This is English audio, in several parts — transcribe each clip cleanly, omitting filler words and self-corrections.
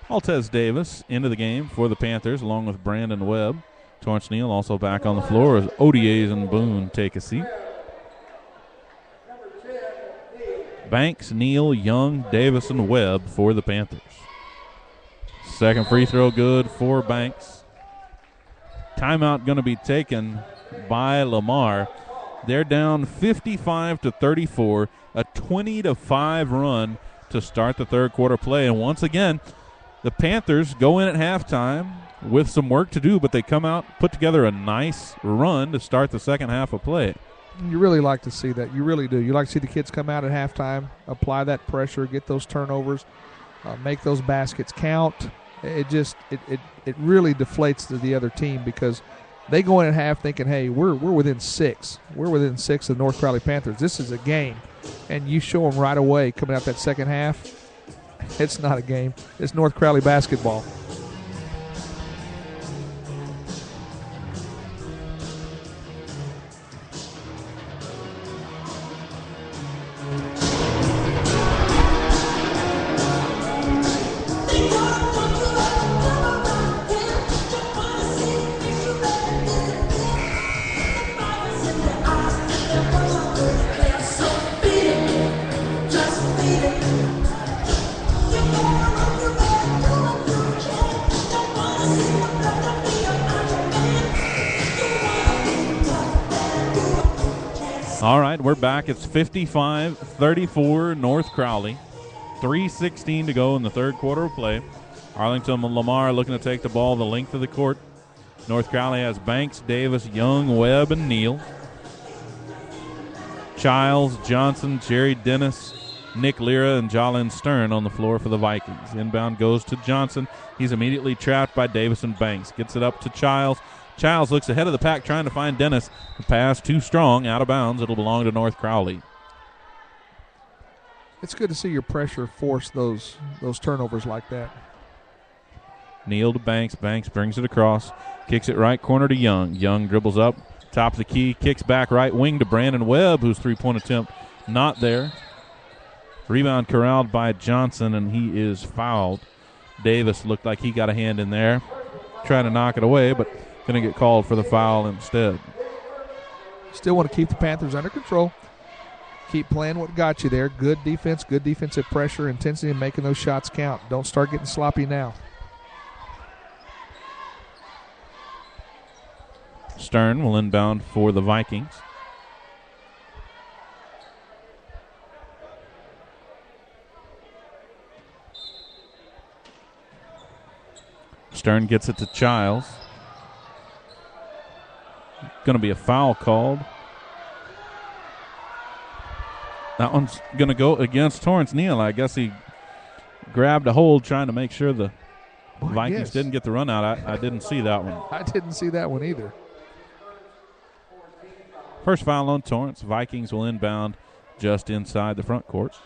Altez Davis into the game for the Panthers along with Brandon Webb. Torrance Neal also back on the floor as Odiers and Boone take a seat. Banks, Neal, Young, Davis, and Webb for the Panthers. Second free throw good for Banks. Timeout going to be taken by Lamar. They're down 55-34, a 20-5 run to start the third quarter play. And once again, the Panthers go in at halftime with some work to do, but they come out, put together a nice run to start the second half of play. You really like to see that. You really do. You like to see the kids come out at halftime, apply that pressure, get those turnovers, make those baskets count. It really deflates the other team because they go in at half thinking, hey, we're within 6. We're within 6 of the North Crowley Panthers. This is a game. And you show them right away coming out that second half, it's not a game. It's North Crowley basketball. All right, we're back. It's 55-34 North Crowley. 3:16 to go in the third quarter of play. Arlington and Lamar looking to take the ball the length of the court. North Crowley has Banks, Davis, Young, Webb, and Neal. Childs, Johnson, Jerry Dennis, Nick Lira, and Jalen Stern on the floor for the Vikings. Inbound goes to Johnson. He's immediately trapped by Davis and Banks. Gets it up to Childs. Childs looks ahead of the pack trying to find Dennis. The pass too strong, out of bounds. It'll belong to North Crowley. It's good to see your pressure force those turnovers like that. Neal to Banks. Banks brings it across. Kicks it right corner to Young. Young dribbles up. Top of the key. Kicks back right wing to Brandon Webb, whose three-point attempt not there. Rebound corralled by Johnson, and he is fouled. Davis looked like he got a hand in there. Trying to knock it away, but going to get called for the foul instead. Still want to keep the Panthers under control. Keep playing what got you there. Good defense, good defensive pressure, intensity, and making those shots count. Don't start getting sloppy now. Stern will inbound for the Vikings. Stern gets it to Childs. Going to be a foul called. That one's going to go against Torrance Neal. I guess he grabbed a hold trying to make sure the Vikings didn't get the run out. I didn't see that one. I didn't see that one either. First foul on Torrance. Vikings will inbound just inside the front court.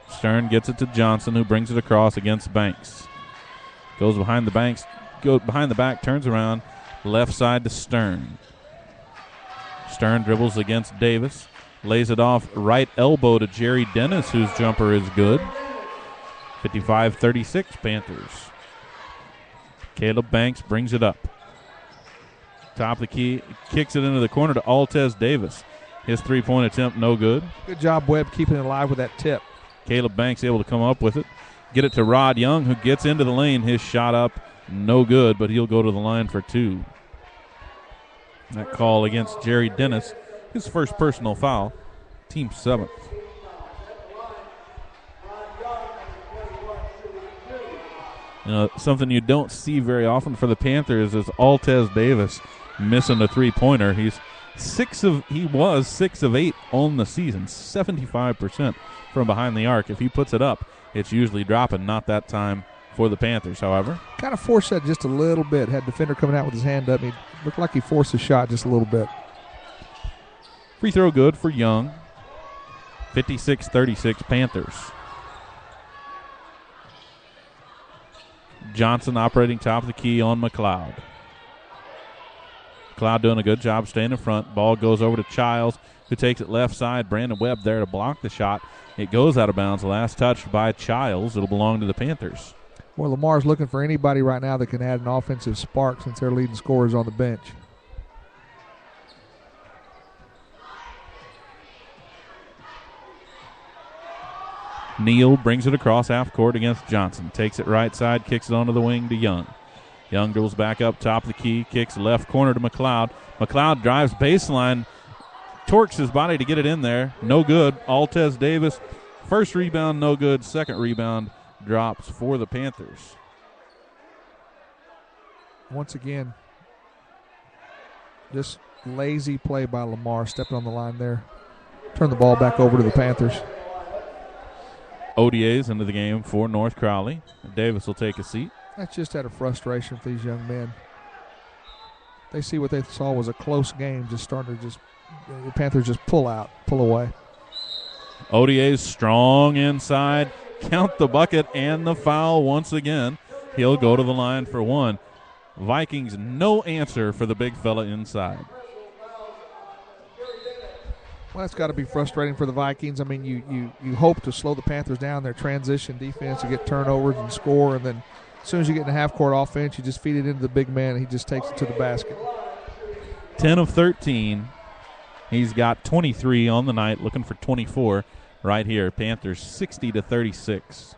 Stern gets it to Johnson, who brings it across against Banks. Goes behind the back, turns around, left side to Stern. Stern dribbles against Davis, lays it off right elbow to Jerry Dennis, whose jumper is good. 55-36 Panthers. Caleb Banks brings it up. Top of the key, kicks it into the corner to Altez Davis. His three-point attempt no good. Good job, Webb, keeping it alive with that tip. Caleb Banks able to come up with it. Get it to Rod Young, who gets into the lane. His shot up, no good, but he'll go to the line for two. That call against Jerry Dennis, his first personal foul, team seventh. You know, something you don't see very often for the Panthers is Altez Davis missing a three-pointer. He was 6 of 8 on the season, 75% from behind the arc. If he puts it up, it's usually dropping. Not that time for the Panthers, however. Kind of forced that just a little bit. Had defender coming out with his hand up. He looked like he forced the shot just a little bit. Free throw good for Young. 56-36 Panthers. Johnson operating top of the key on McLeod. Cloud doing a good job staying in front. Ball goes over to Childs, who takes it left side. Brandon Webb there to block the shot. It goes out of bounds. Last touch by Childs. It'll belong to the Panthers. Well, Lamar's looking for anybody right now that can add an offensive spark since their leading scorer is on the bench. Neal brings it across half court against Johnson. Takes it right side, kicks it onto the wing to Young. Young dribbles back up top of the key, kicks left corner to McLeod. McLeod drives baseline, torques his body to get it in there. No good. Altez Davis, first rebound, no good. Second rebound drops for the Panthers. Once again, just lazy play by Lamar, stepping on the line there. Turn the ball back over to the Panthers. ODA's into the game for North Crowley. Davis will take a seat. That's just out of frustration for these young men. They see what they saw was a close game, just starting to the Panthers just pull away. ODA's strong inside. Count the bucket and the foul once again. He'll go to the line for one. Vikings, no answer for the big fella inside. Well, that's got to be frustrating for the Vikings. I mean, you hope to slow the Panthers down, their transition defense, to get turnovers and score, and then as soon as you get in the half-court offense, you just feed it into the big man, and he just takes it to the basket. 10 of 13. He's got 23 on the night, looking for 24 right here. Panthers 60-36.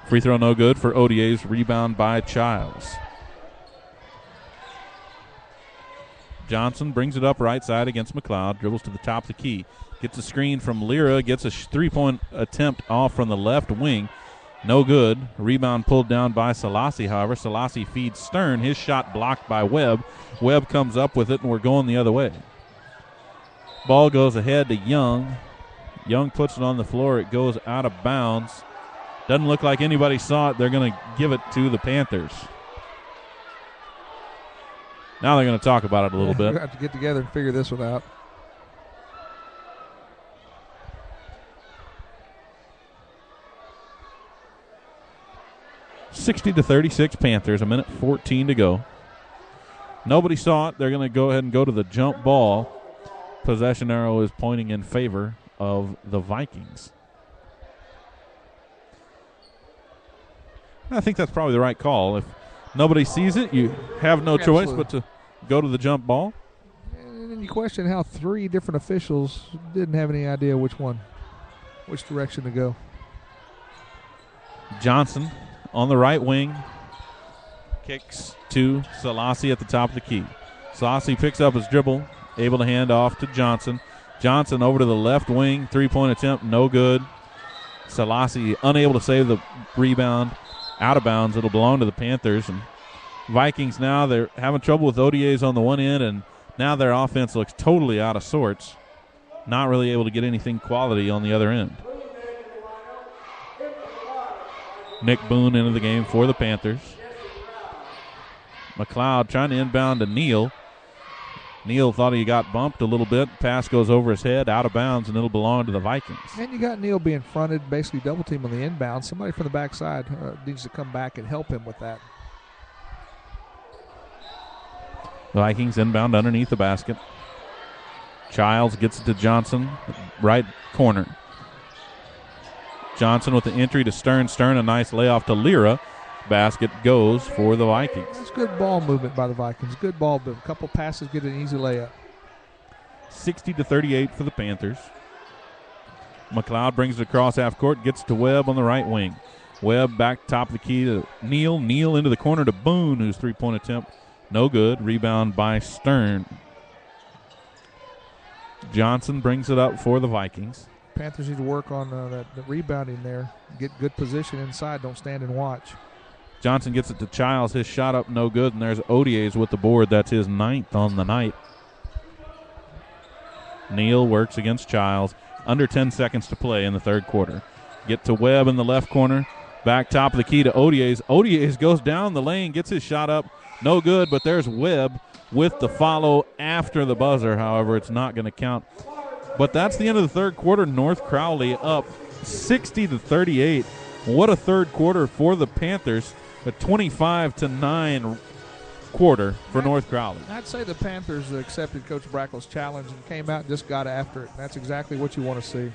Free throw no good for ODA's. Rebound by Childs. Johnson brings it up right side against McLeod. Dribbles to the top of the key. Gets a screen from Lira. Gets a three-point attempt off from the left wing. No good. Rebound pulled down by Selassie, however. Selassie feeds Stern. His shot blocked by Webb. Webb comes up with it, and we're going the other way. Ball goes ahead to Young. Young puts it on the floor. It goes out of bounds. Doesn't look like anybody saw it. They're going to give it to the Panthers. Now they're going to talk about it a little bit. We have to get together and figure this one out. (60-36) Panthers. 1:14 to go. Nobody saw it. They're going to go ahead and go to the jump ball. Possession arrow is pointing in favor of the Vikings. I think that's probably the right call. If nobody sees it, you have no choice but to go to the jump ball. And then you question how three different officials didn't have any idea which direction to go. Johnson on the right wing. Kicks to Selassie at the top of the key. Selassie picks up his dribble, able to hand off to Johnson. Johnson over to the left wing. Three-point attempt, no good. Selassie unable to save the rebound. Out of bounds. It'll belong to the Panthers. And Vikings now, they're having trouble with ODAs on the one end, and now their offense looks totally out of sorts. Not really able to get anything quality on the other end. Nick Boone into the game for the Panthers. McLeod trying to inbound to Neal. Neal thought he got bumped a little bit. Pass goes over his head, out of bounds, and it'll belong to the Vikings. And you got Neal being fronted, basically double team on the inbound. Somebody from the backside needs to come back and help him with that. Vikings inbound underneath the basket. Childs gets it to Johnson, right corner. Johnson with the entry to Stern. Stern, a nice layoff to Lira. Basket goes for the Vikings. It's good ball movement by the Vikings. Good ball movement. A couple passes, get an easy layup. 60-38 for the Panthers. McLeod brings it across half court, gets to Webb on the right wing. Webb back top of the key to Neal. Neal into the corner to Boone, whose three-point attempt no good. Rebound by Stern. Johnson brings it up for the Vikings. Panthers need to work on the rebounding there. Get good position inside. Don't stand and watch. Johnson gets it to Childs. His shot up no good, and there's ODA's with the board. That's his 9th on the night. Neal works against Childs. Under 10 seconds to play in the third quarter. Get to Webb in the left corner. Back top of the key to ODA's. ODA's goes down the lane, gets his shot up. No good, but there's Webb with the follow after the buzzer. However, it's not going to count. But that's the end of the third quarter. North Crowley up 60-38. What a third quarter for the Panthers. A 25-9 quarter for North Crowley. I'd say the Panthers accepted Coach Brackle's challenge and came out and just got after it. That's exactly what you want to see.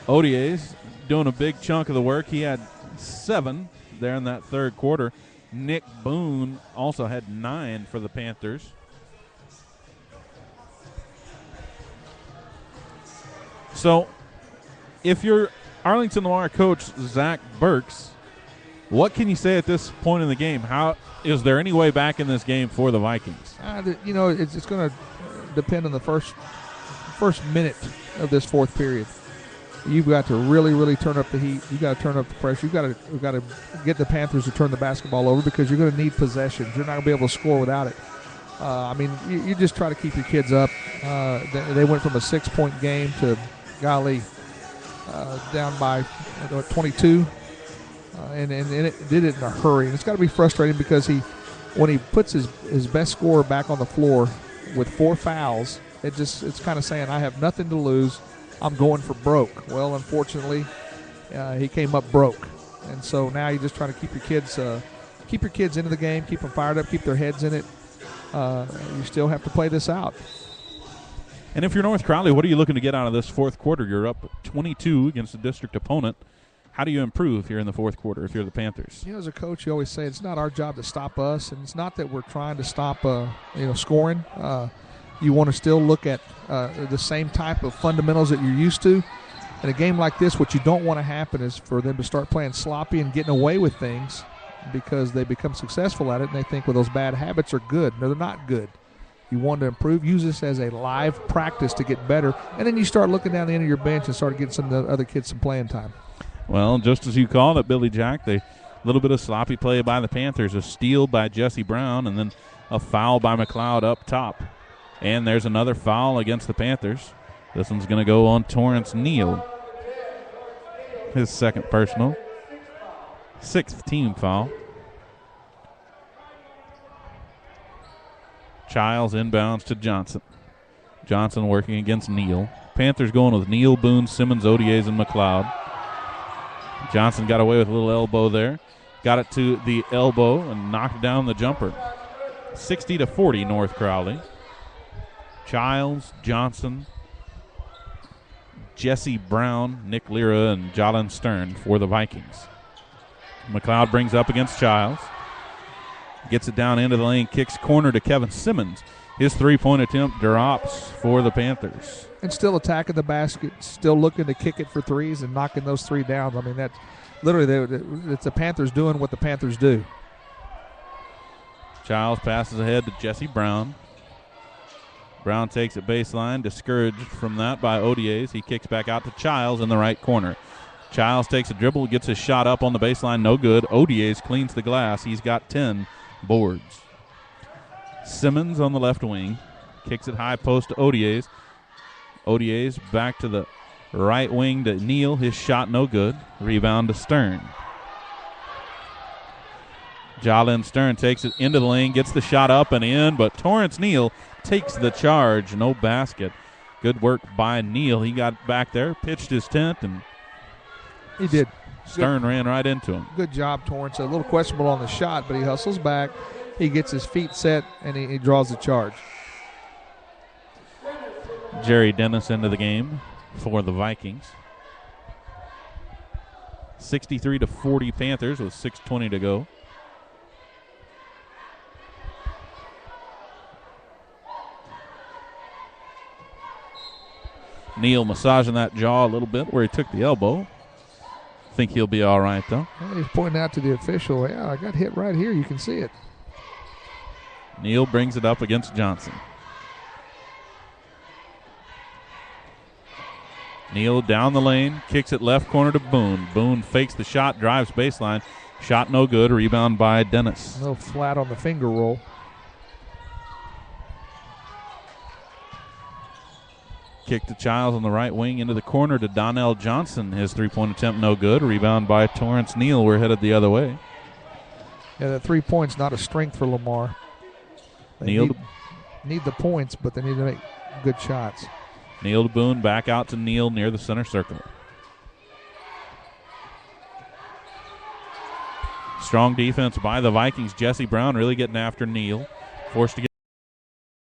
Odier's doing a big chunk of the work. He had 7 there in that third quarter. Nick Boone also had 9 for the Panthers. So, if you're Arlington Lamar coach Zach Burks, what can you say at this point in the game? How is there any way back in this game for the Vikings? It's going to depend on the first minute of this fourth period. You've got to really, really turn up the heat. You've got to turn up the pressure. You've got to get the Panthers to turn the basketball over because you're going to need possessions. You're not going to be able to score without it. You just try to keep your kids up. They went from a 6-point game to, down by 22. And it did it in a hurry. And it's got to be frustrating because when he puts his best scorer back on the floor with 4 fouls, it's kind of saying, I have nothing to lose. I'm going for broke. Well, unfortunately, he came up broke. And so now you just try to keep your kids into the game, keep them fired up, keep their heads in it. You still have to play this out. And if you're North Crowley, what are you looking to get out of this fourth quarter? You're up 22 against a district opponent. How do you improve here in the fourth quarter if you're the Panthers? As a coach, you always say it's not our job to stop us, and it's not that we're trying to stop scoring. You want to still look at the same type of fundamentals that you're used to. In a game like this, what you don't want to happen is for them to start playing sloppy and getting away with things because they become successful at it, and they think, well, those bad habits are good. No, they're not good. You want to improve. Use this as a live practice to get better, and then you start looking down the end of your bench and start getting some of the other kids some playing time. Well, just as you called it, Billy Jack, a little bit of sloppy play by the Panthers, a steal by Jesse Brown, and then a foul by McLeod up top. And there's another foul against the Panthers. This one's going to go on Torrance Neal. His second personal. 6th team foul. Childs inbounds to Johnson. Johnson working against Neal. Panthers going with Neal, Boone, Simmons, Odiers, and McLeod. Johnson got away with a little elbow there. Got it to the elbow and knocked down the jumper. 60-40 North Crowley. Childs, Johnson, Jesse Brown, Nick Lira, and Jalen Stern for the Vikings. McLeod brings up against Childs. Gets it down into the lane, kicks corner to Kevin Simmons. His 3-point attempt drops for the Panthers. And still attacking the basket, still looking to kick it for threes and knocking those 3 down. That's literally it's the Panthers doing what the Panthers do. Childs passes ahead to Jesse Brown. Brown takes it baseline, discouraged from that by Odiers. He kicks back out to Childs in the right corner. Childs takes a dribble, gets his shot up on the baseline, no good. Odiers cleans the glass. He's got 10 boards. Simmons on the left wing, kicks it high post to Odiers. Odiers back to the right wing to Neal. His shot no good. Rebound to Stern. Jalen Stern takes it into the lane, gets the shot up and in, but Torrance Neal takes the charge. No basket. Good work by Neal. He got back there, pitched his tent, and he did. Stern ran right into him. Good job, Torrance. A little questionable on the shot, but he hustles back. He gets his feet set, and he draws the charge. Jerry Dennis into the game for the Vikings. 63-40 Panthers with 6:20 to go. Neal massaging that jaw a little bit where he took the elbow. Think he'll be all right, though. Well, he's pointing out to the official, yeah, I got hit right here. You can see it. Neal brings it up against Johnson. Neal down the lane, kicks it left corner to Boone. Boone fakes the shot, drives baseline. Shot no good. Rebound by Dennis. A little flat on the finger roll. Kick to Childs on the right wing into the corner to Donnell Johnson. His 3-point attempt no good. Rebound by Torrance Neal. We're headed the other way. Yeah, that 3 points not a strength for Lamar. They need the points, but they need to make good shots. Neal to Boone, back out to Neal near the center circle. Strong defense by the Vikings. Jesse Brown really getting after Neal. Forced to get